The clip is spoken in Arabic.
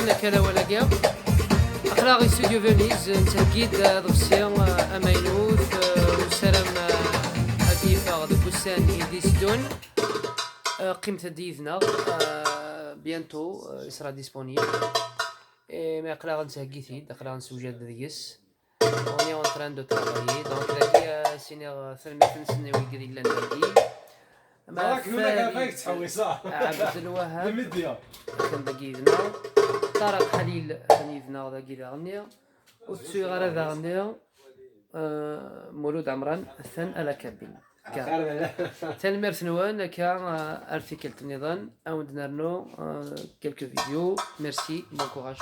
كاين كلا ولا كاع اخلاغي استوديو فينيز نتاكيد ضفسيان امينوث والسلام هديفة ذو بوسان يديسدون قيمة ديفنا بيانتو يسرا ديسبونيبل ما اخلاغ نتاكيد اخلاغ نسوجد ديس on est en train de travailler donc la سينيغ ثلمي نسني ويقري لنا دي ما كنا كيفاك تحويصا عبد الوهاب الميديا كان دقيقنا طارق حليل نيفنا دقيقة غنية وتسوي غير ذا غنية مولود عمران الثن على كابين تنمر ثنوان كان ارتيكل النظام او نديرو كلكو فيديو ميرسي بون كوراج